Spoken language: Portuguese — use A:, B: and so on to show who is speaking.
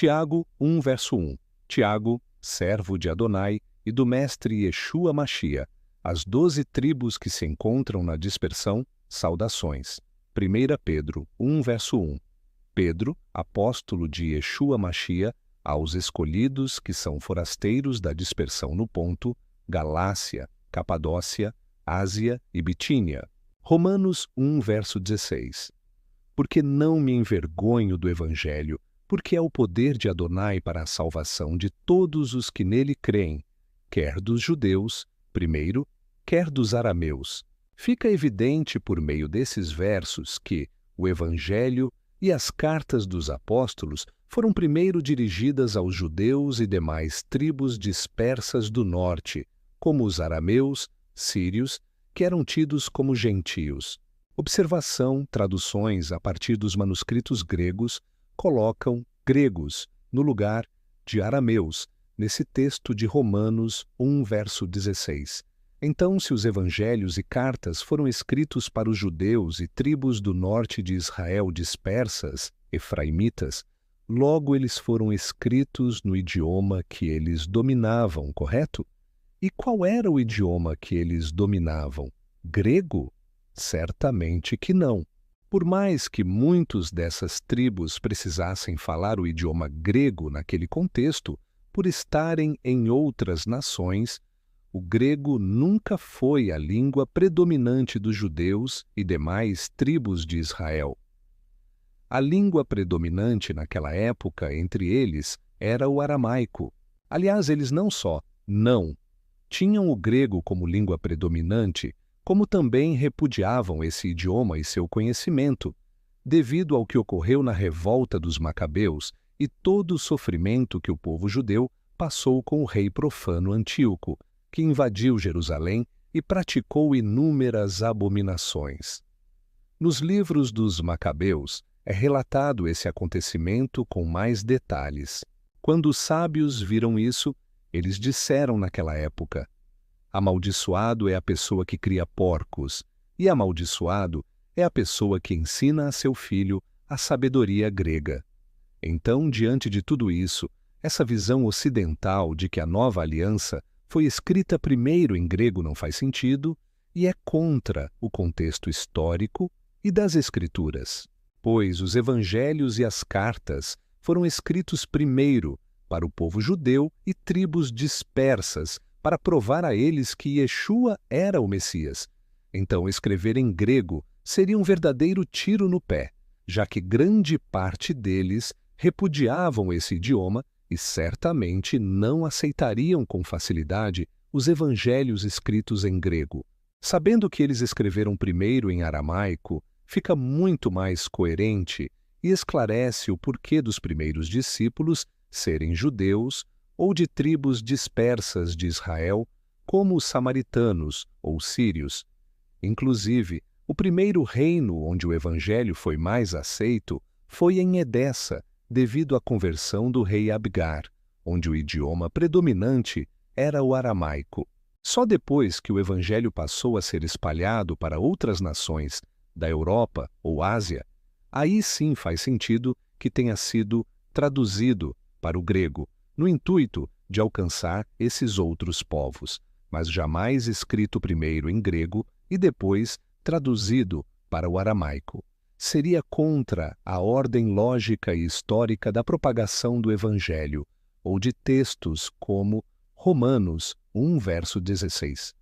A: Tiago 1, verso 1. Tiago, servo de Adonai e do mestre Yeshua Machia, as 12 tribos que se encontram na dispersão, saudações. 1 Pedro 1, verso 1. Pedro, apóstolo de Yeshua Machia, aos escolhidos que são forasteiros da dispersão no Ponto, Galácia, Capadócia, Ásia e Bitínia. Romanos 1, verso 16. Porque não me envergonho do Evangelho, porque é o poder de Adonai para a salvação de todos os que nele creem, quer dos judeus, primeiro, quer dos arameus. Fica evidente por meio desses versos que o Evangelho e as cartas dos apóstolos foram primeiro dirigidas aos judeus e demais tribos dispersas do norte, como os arameus, sírios, que eram tidos como gentios. Observação, traduções a partir dos manuscritos gregos colocam gregos no lugar de arameus, nesse texto de Romanos 1, verso 16. Então, se os evangelhos e cartas foram escritos para os judeus e tribos do norte de Israel dispersas, efraimitas, logo eles foram escritos no idioma que eles dominavam, correto? E qual era o idioma que eles dominavam? Grego? Certamente que não. Por mais que muitos dessas tribos precisassem falar o idioma grego naquele contexto, por estarem em outras nações, o grego nunca foi a língua predominante dos judeus e demais tribos de Israel. A língua predominante naquela época entre eles era o aramaico. Aliás, eles não só não tinham o grego como língua predominante, como também repudiavam esse idioma e seu conhecimento, devido ao que ocorreu na revolta dos Macabeus e todo o sofrimento que o povo judeu passou com o rei profano Antíoco, que invadiu Jerusalém e praticou inúmeras abominações. Nos livros dos Macabeus é relatado esse acontecimento com mais detalhes. Quando os sábios viram isso, eles disseram naquela época: amaldiçoado é a pessoa que cria porcos, e amaldiçoado é a pessoa que ensina a seu filho a sabedoria grega. Então, diante de tudo isso, essa visão ocidental de que a nova aliança foi escrita primeiro em grego não faz sentido e é contra o contexto histórico e das Escrituras, pois os evangelhos e as cartas foram escritos primeiro para o povo judeu e tribos dispersas, para provar a eles que Yeshua era o Messias. Então, escrever em grego seria um verdadeiro tiro no pé, já que grande parte deles repudiavam esse idioma e certamente não aceitariam com facilidade os evangelhos escritos em grego. Sabendo que eles escreveram primeiro em aramaico, fica muito mais coerente e esclarece o porquê dos primeiros discípulos serem judeus ou de tribos dispersas de Israel, como os samaritanos ou sírios. Inclusive, o primeiro reino onde o evangelho foi mais aceito foi em Edessa, devido à conversão do rei Abgar, onde o idioma predominante era o aramaico. Só depois que o evangelho passou a ser espalhado para outras nações da Europa ou Ásia, aí sim faz sentido que tenha sido traduzido para o grego, no intuito de alcançar esses outros povos, mas jamais escrito primeiro em grego e depois traduzido para o aramaico. Seria contra a ordem lógica e histórica da propagação do Evangelho, ou de textos como Romanos 1, verso 16.